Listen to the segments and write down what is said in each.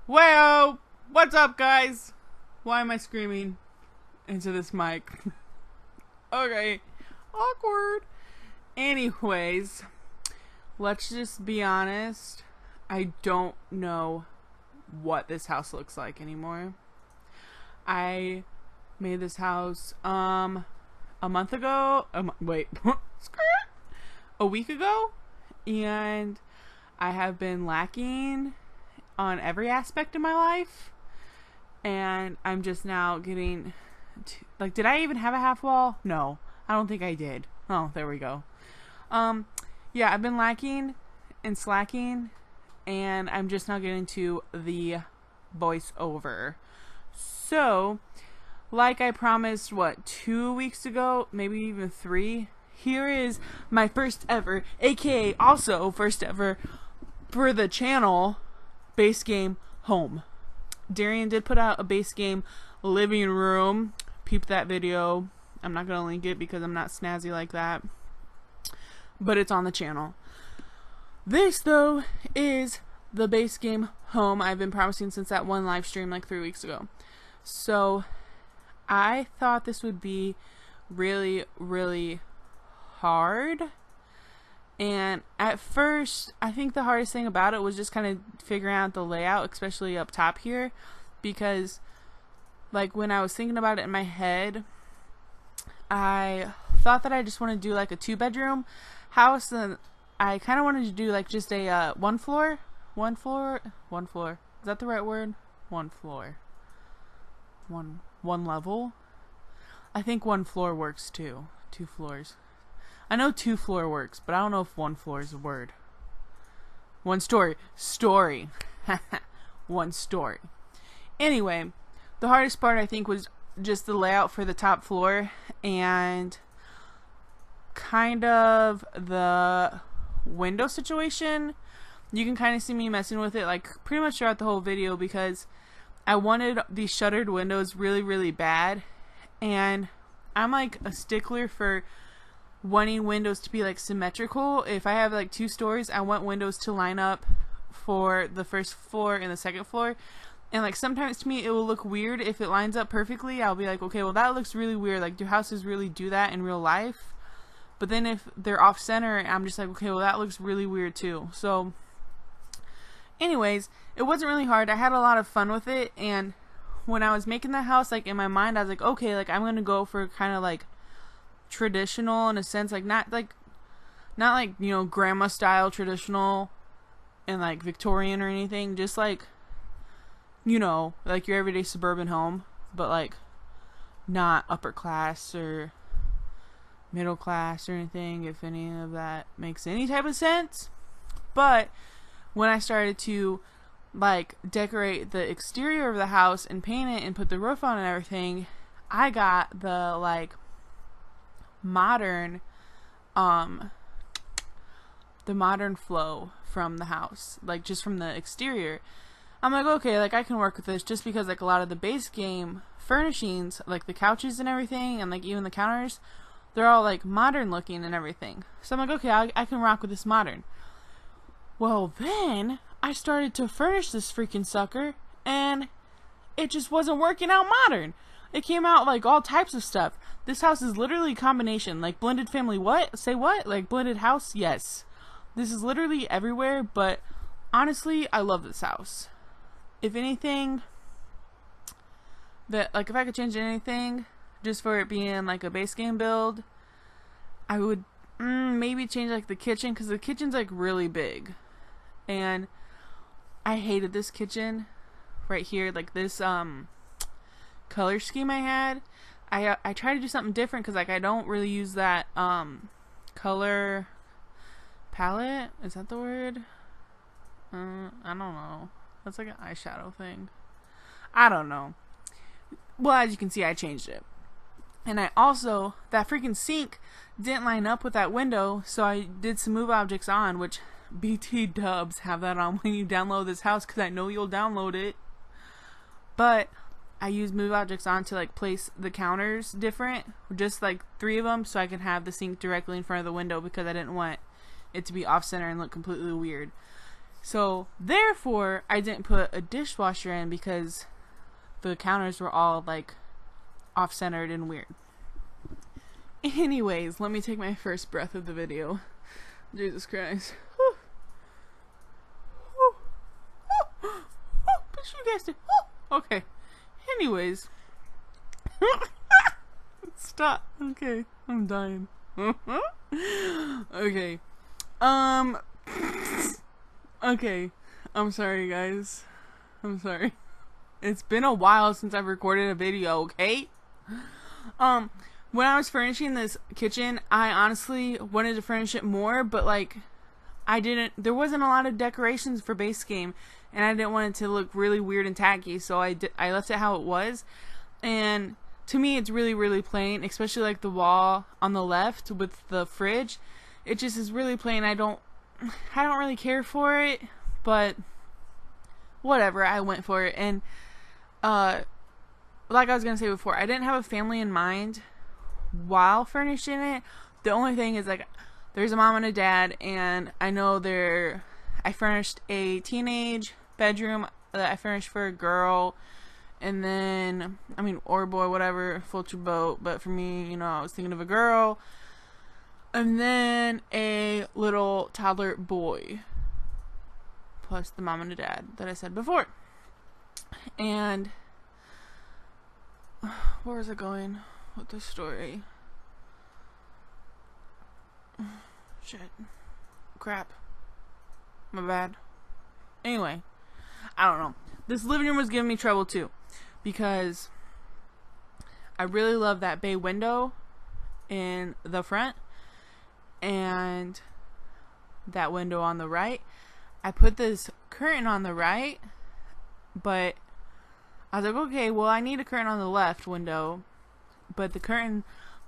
Well, what's up, guys? Why am I screaming into this mic? Okay, awkward. Anyways, let's just be honest. I don't know what this house looks like anymore. I made this house a month ago. Wait, a week ago, and I have been lacking on every aspect of my life, and I'm just now getting like, did I even have a half wall? No, I don't think I did. Oh, there we go. Yeah, I've been lacking and slacking, and I'm just now getting to the voiceover. So, like I promised, 2 weeks ago, maybe even 3, here is my first ever, aka also first ever for the channel, base game home. Darian did put out a base game living room. Peep that video. I'm not gonna link it because I'm not snazzy like that, but it's on the channel. This though is the base game home I've been promising since that one live stream like 3 weeks ago. So I thought this would be really, really hard. And at first, I think the hardest thing about it was just kind of figuring out the layout, especially up top here, because like when I was thinking about it in my head, I thought that I just want to do like a 2-bedroom house, and I kind of wanted to do like just a one floor. Is that the right word? One floor. One level. I think one floor works too. 2 floors. I know 2 floor works, but I don't know if 1 floor is a word. 1 story. Story. 1 story. Anyway, the hardest part I think was just the layout for the top floor and kind of the window situation. You can kind of see me messing with it like pretty much throughout the whole video because I wanted these shuttered windows really, really bad, and I'm like a stickler for wanting windows to be like symmetrical. If I have like 2 stories, I want windows to line up for the first floor and the second floor. And like sometimes to me it will look weird if it lines up perfectly. I'll be like, okay, well that looks really weird. Like, do houses really do that in real life? But then if they're off center, I'm just like, okay, well that looks really weird too. So anyways, it wasn't really hard. I had a lot of fun with it, and when I was making the house, like in my mind I was like, okay, like I'm gonna go for kind of like traditional in a sense, like not like you know, grandma style traditional and like Victorian or anything, just like, you know, like your everyday suburban home, but like not upper class or middle class or anything, if any of that makes any type of sense. But when I started to like decorate the exterior of the house and paint it and put the roof on and everything, I got the like modern flow from the house, like just from the exterior. I'm like, okay, like I can work with this, just because like a lot of the base game furnishings, like the couches and everything, and like even the counters, they're all like modern looking and everything. So I'm like, okay, I can rock with this modern. Well, then I started to furnish this freaking sucker, and it just wasn't working out modern. It came out like all types of stuff. This house is literally a combination. Like blended family, what? Say what? Like blended house? Yes. This is literally everywhere, but honestly, I love this house. If anything, if I could change anything, just for it being like a base game build, I would maybe change like the kitchen, because the kitchen's like really big. And I hated this kitchen right here, like this color scheme I had. I tried to do something different, because like I don't really use that color palette. Is that the word? I don't know. That's like an eyeshadow thing. I don't know. Well, as you can see, I changed it. And I also, that freaking sink didn't line up with that window, so I did some move objects on, which BT dubs have that on when you download this house, because I know you'll download it. But I used move objects on to like place the counters different, just like 3 of them, so I can have the sink directly in front of the window, because I didn't want it to be off center and look completely weird. So therefore I didn't put a dishwasher in because the counters were all like off-centered and weird. Anyways, let me take my first breath of the video. Jesus Christ. Whew. Whew. Whew. Whew. Bitch, you guessed it. Whew. Okay. Anyways. Stop. Okay. I'm dying. Okay. Okay. I'm sorry, guys. I'm sorry. It's been a while since I've recorded a video, okay? When I was furnishing this kitchen, I honestly wanted to furnish it more, but like, there wasn't a lot of decorations for base game, and I didn't want it to look really weird and tacky, so I left it how it was. And to me, it's really, really plain, especially like the wall on the left with the fridge. It just is really plain. I don't really care for it, but whatever, I went for it. And like I was gonna say before, I didn't have a family in mind while furnishing it. The only thing is, like, there's a mom and a dad, and I know I furnished a teenage bedroom that I furnished for a girl, and then, I mean, or boy, whatever, float your boat, but for me, you know, I was thinking of a girl, and then a little toddler boy, plus the mom and the dad that I said before. And where was I going with the story? Shit. Crap. My bad. Anyway, I don't know. This living room was giving me trouble too, because I really love that bay window in the front and that window on the right. I put this curtain on the right, but I was like, okay, well, I need a curtain on the left window, but the curtain,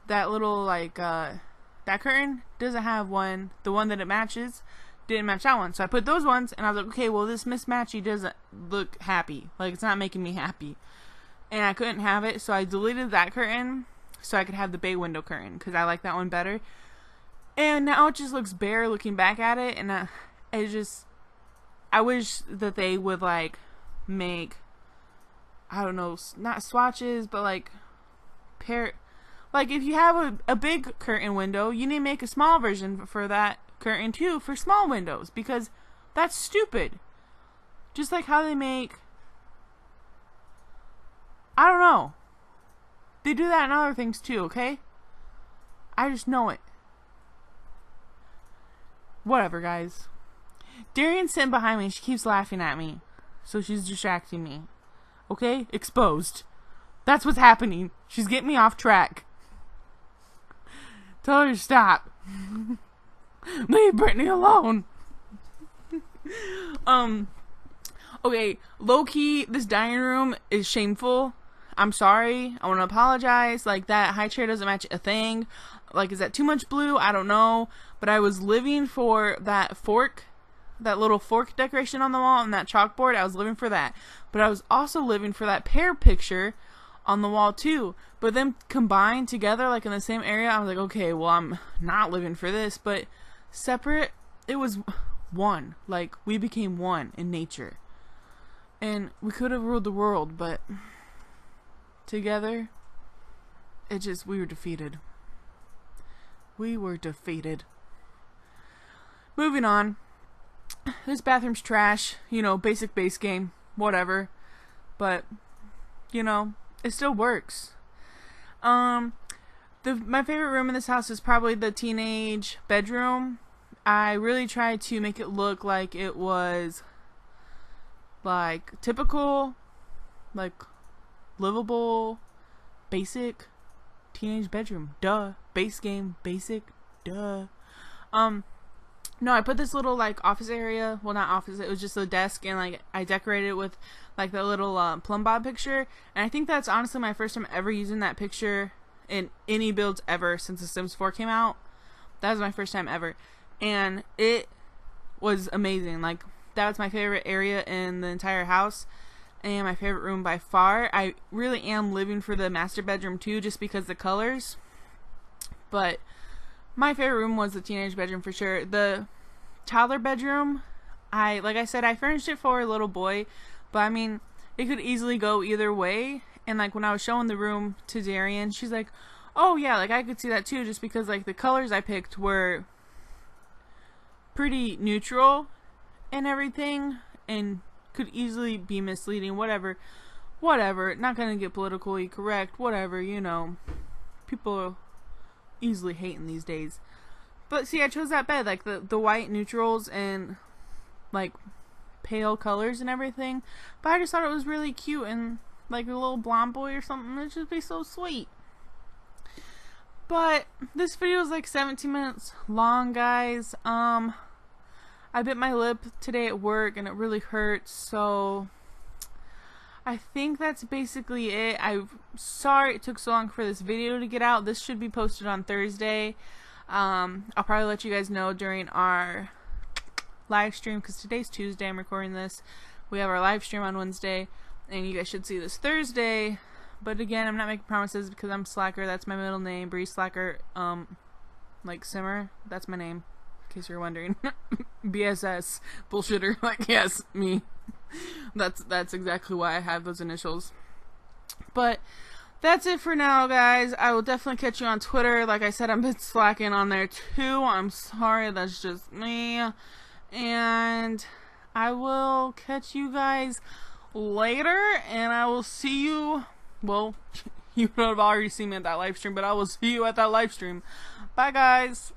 that little, like, that curtain doesn't have one. The one that it matches didn't match that one. So I put those ones, and I was like, okay, well, this mismatchy doesn't look happy. Like, it's not making me happy. And I couldn't have it, so I deleted that curtain so I could have the bay window curtain, because I like that one better. And now it just looks bare looking back at it, and I wish that they would, like, make, I don't know, not swatches, but like like, if you have a big curtain window, you need to make a small version for that curtain too, for small windows, because that's stupid. Just like how they make, I don't know, they do that in other things too, okay? I just know it. Whatever, guys. Darian's sitting behind me. She keeps laughing at me, so she's distracting me. Okay? Exposed. That's what's happening. She's getting me off track. Tell her to stop. Leave Brittany alone. Okay, low-key, this dining room is shameful. I'm sorry. I want to apologize. Like, that high chair doesn't match a thing. Like, is that too much blue? I don't know. But I was living for that fork, that little fork decoration on the wall and that chalkboard. I was living for that. But I was also living for that pear picture on the wall too. But then combined together, like in the same area, I was like, okay, well, I'm not living for this. But separate, it was one. Like, we became one in nature. And we could have ruled the world, but together, we were defeated. We were defeated. Moving on. This bathroom's trash. You know, basic base game. Whatever. But, you know, it still works. My favorite room in this house is probably the teenage bedroom. I really tried to make it look like it was, like, typical, like, livable, basic teenage bedroom. Duh. Base game. Basic. Duh. No, I put this little, like, office area. Well, not office. It was just a desk, and, like, I decorated it with, like, the little plumb bob picture. And I think that's honestly my first time ever using that picture in any builds ever since The Sims 4 came out. That was my first time ever. And it was amazing. Like, that was my favorite area in the entire house. And my favorite room by far. I really am living for the master bedroom, too, just because the colors. But my favorite room was the teenage bedroom for sure. The toddler bedroom, like I said, I furnished it for a little boy, but I mean, it could easily go either way. And like when I was showing the room to Darian, she's like, oh yeah, like I could see that too, just because like the colors I picked were pretty neutral and everything, and could easily be misleading. Whatever, not gonna get politically correct, whatever, you know, people are easily hating these days. But see, I chose that bed, like the white neutrals and like pale colors and everything, but I just thought it was really cute, and like a little blonde boy or something, it'd just be so sweet. But this video is like 17 minutes long, guys. I bit my lip today at work and it really hurts, so I think that's basically it. I'm sorry it took so long for this video to get out. This should be posted on Thursday. I'll probably let you guys know during our live stream, because today's Tuesday, I'm recording this. We have our live stream on Wednesday, and you guys should see this Thursday. But again, I'm not making promises because I'm Slacker. That's my middle name, Bree Slacker. Like Simmer. That's my name, in case you're wondering. BSS bullshitter. Like, yes, me. That's exactly why I have those initials. But that's it for now, guys. I will definitely catch you on Twitter. Like I said, I've been slacking on there too. I'm sorry. That's just me. And I will catch you guys later, and I will see you. Well, you would have already seen me at that live stream, but I will see you at that live stream. Bye, guys.